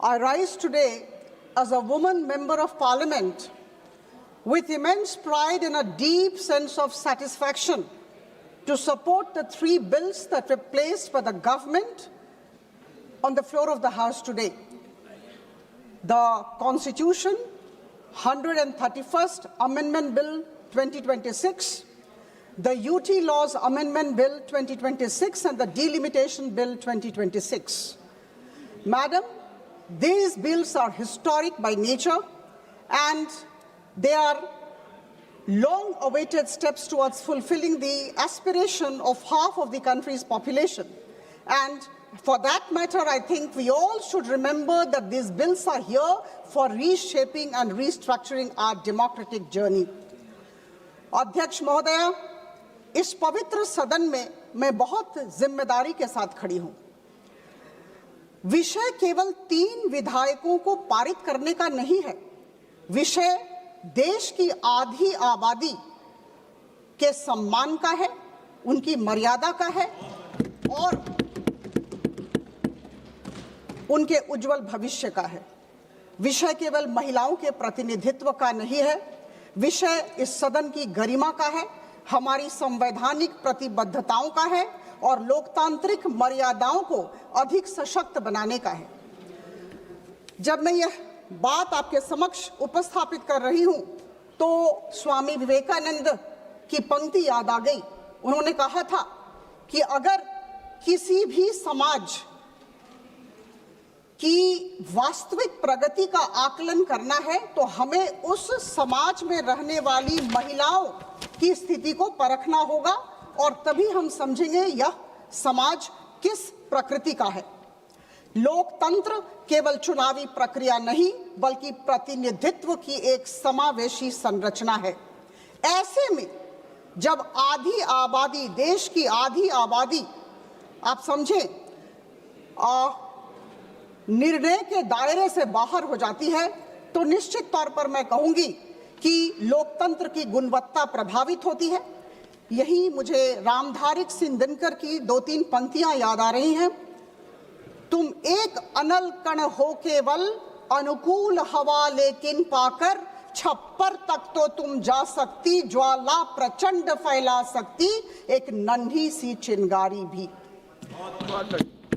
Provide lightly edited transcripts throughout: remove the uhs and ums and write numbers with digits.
I rise today as a woman member of Parliament with immense pride and a deep sense of satisfaction to support the 3 bills that were placed by the government on the floor of the House today. The Constitution, 131st Amendment Bill 2026, the UT Laws Amendment Bill 2026 and the Delimitation Bill 2026. Madam, these bills are historic by nature and they are long-awaited steps towards fulfilling the aspiration of half of the country's population. And for that matter, I think we all should remember that these bills are here for reshaping and restructuring our democratic journey. अध्यक्ष महोदय, इस पवित्र सदन में मैं बहुत जिम्मेदारी के साथ खड़ी हूं। विषय केवल 3 विधायकों को पारित करने का नहीं है। विषय देश की आधी आबादी के सम्मान का है, उनकी मर्यादा का है और उनके उज्जवल भविष्य का है। विषय केवल महिलाओं के प्रतिनिधित्व का नहीं है, विषय इस सदन की गरिमा का है, हमारी संवैधानिक प्रतिबद्धताओं का है और लोकतांत्रिक मर्यादाओं को अधिक सशक्त बनाने का है। जब मैं यह बात आपके समक्ष उपस्थापित कर रही हूं तो स्वामी विवेकानंद की पंक्ति याद आ गई। उन्होंने कहा था कि अगर किसी भी समाज की वास्तविक प्रगति का आकलन करना है तो हमें उस समाज में रहने वाली महिलाओं की स्थिति को परखना होगा और तभी हम समझेंगे यह समाज किस प्रकृति का है। लोकतंत्र केवल चुनावी प्रक्रिया नहीं बल्कि प्रतिनिधित्व की एक समावेशी संरचना है। ऐसे में जब आधी आबादी, देश की आधी आबादी, आप समझें, निर्णय के दायरे से बाहर हो जाती है तो निश्चित तौर पर मैं कहूंगी कि लोकतंत्र की गुणवत्ता प्रभावित होती है। यही मुझे रामधारी सिंह दिनकर की 2-3 पंक्तियां याद आ रही हैं। तुम एक अनल कण हो केवल, अनुकूल हवा लेकिन पाकर, छप्पर तक तो तुम जा सकती, ज्वाला प्रचंड फैला सकती, एक नन्ही सी चिंगारी भी।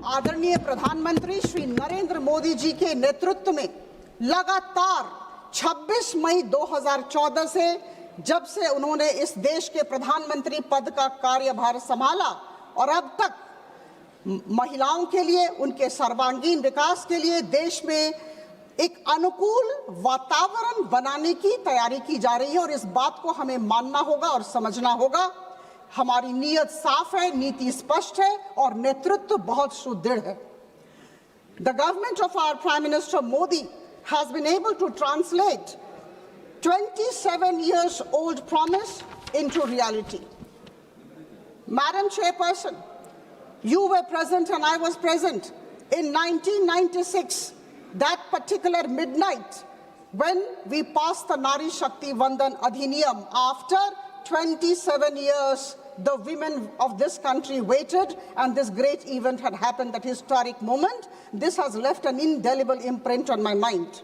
आदरणीय प्रधानमंत्री श्री नरेंद्र मोदी जी के नेतृत्व में लगातार 26 मई 2014 से जब से उन्होंने इस देश के प्रधानमंत्री पद का कार्यभार संभाला और अब तक महिलाओं के लिए, उनके सर्वांगीण विकास के लिए देश में एक अनुकूल वातावरण बनाने की तैयारी की जा रही है और इस बात को हमें मानना होगा और समझना होगा। हमारी नीयत साफ है, नीति स्पष्ट है और नेतृत्व बहुत सुदृढ़ है। The government of our Prime Minister Modi has been able to translate 27 years old promise into reality. Madam Chairperson, you were present and I was present in 1996, that particular midnight when we passed the Nari Shakti Vandan Adhiniyam. After 27 years, the women of this country waited and this great event had happened, that historic moment. This has left an indelible imprint on my mind.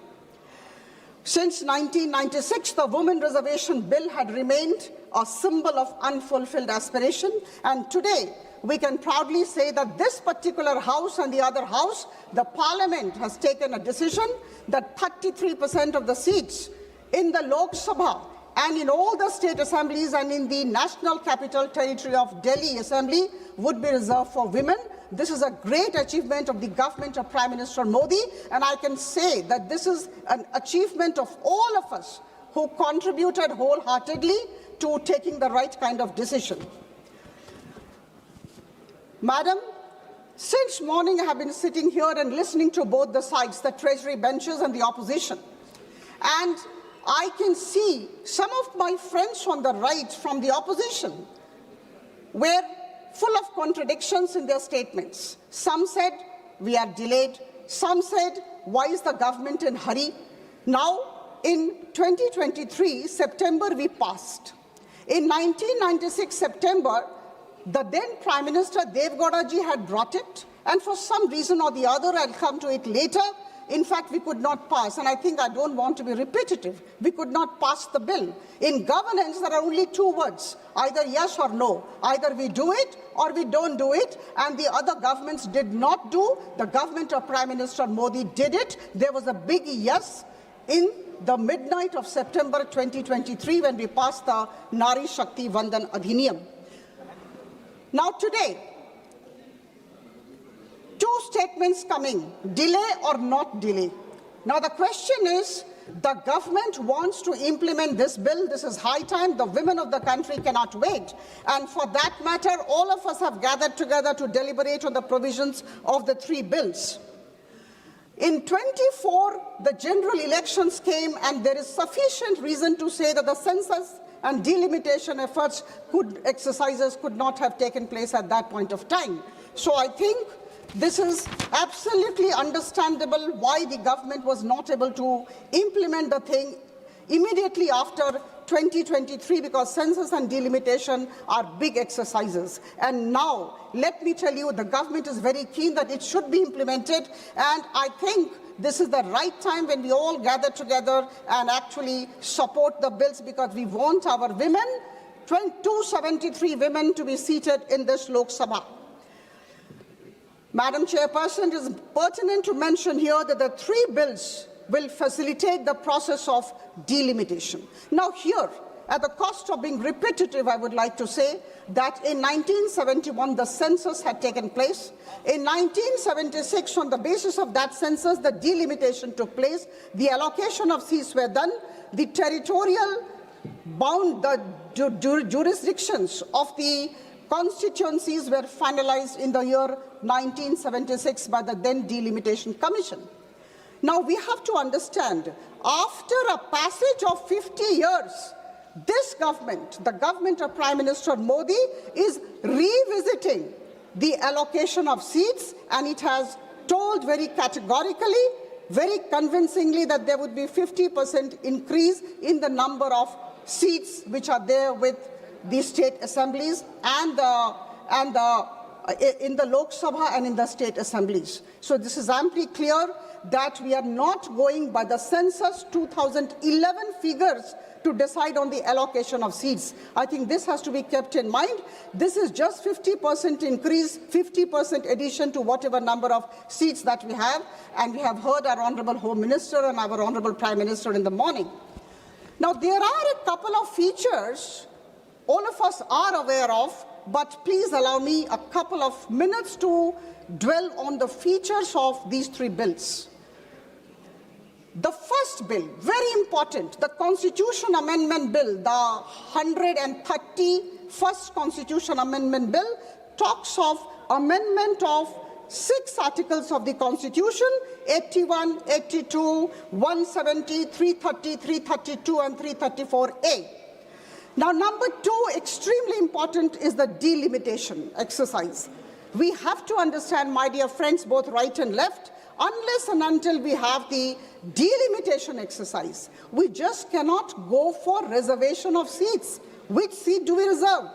Since 1996, the Women Reservation Bill had remained a symbol of unfulfilled aspiration, and today we can proudly say that this particular house and the other house, the Parliament has taken a decision that 33% of the seats in the Lok Sabha and in all the state assemblies and in the National Capital Territory of Delhi Assembly would be reserved for women. This is a great achievement of the government of Prime Minister Modi, and I can say that this is an achievement of all of us who contributed wholeheartedly to taking the right kind of decision. Madam, since morning I have been sitting here and listening to both the sides, the Treasury benches and the opposition, and I can see some of my friends on the right from the opposition were full of contradictions in their statements. Some said, we are delayed. Some said, why is the government in a hurry? Now, in 2023, September, we passed. In 1996, September, the then Prime Minister Dev Gowda ji had brought it, and for some reason or the other, I'll come to it later, in fact, we could not pass. And I think I don't want to be repetitive. We could not pass the bill. In governance, there are only two words, either yes or no. Either we do it or we don't do it. And the other governments did not do. The government of Prime Minister Modi did it. There was a big yes in the midnight of September 2023 when we passed the Nari Shakti Vandan Adhiniyam. Now today, two statements coming, delay or not delay. Now the question is, the government wants to implement this bill. This is high time. The women of the country cannot wait. And for that matter, all of us have gathered together to deliberate on the provisions of the three bills. In 24, the general elections came, and there is sufficient reason to say that the census and delimitation exercises could not have taken place at that point of time. So I think this is absolutely understandable why the government was not able to implement the thing immediately after 2023, because census and delimitation are big exercises. And now, let me tell you, the government is very keen that it should be implemented, and I think this is the right time when we all gather together and actually support the bills, because we want our women, 273 women, to be seated in this Lok Sabha. Madam Chairperson, it is pertinent to mention here that the three bills will facilitate the process of delimitation. Now here, at the cost of being repetitive, I would like to say that in 1971, the census had taken place. In 1976, on the basis of that census, the delimitation took place. The allocation of seats were done. The territorial jurisdictions of the constituencies were finalized in the year 1976 by the then Delimitation Commission. Now we have to understand, after a passage of 50 years, this government, the government of Prime Minister Modi, is revisiting the allocation of seats, and it has told very categorically, very convincingly, that there would be 50% increase in the number of seats which are there with the state assemblies and in the Lok Sabha and in the state assemblies. So this is amply clear that we are not going by the census 2011 figures to decide on the allocation of seats. I think this has to be kept in mind. This is just 50% increase, 50% addition to whatever number of seats that we have. And we have heard our Honorable Home Minister and our Honorable Prime Minister in the morning. Now, there are a couple of features all of us are aware of, but please allow me a couple of minutes to dwell on the features of these three bills. The first bill, very important, the Constitution Amendment Bill, the 131st Constitution Amendment Bill, talks of amendment of 6 articles of the Constitution, 81, 82, 170, 330, 332, and 334A. Now, number 2, extremely important, is the delimitation exercise. We have to understand, my dear friends, both right and left, unless and until we have the delimitation exercise, we just cannot go for reservation of seats. Which seat do we reserve?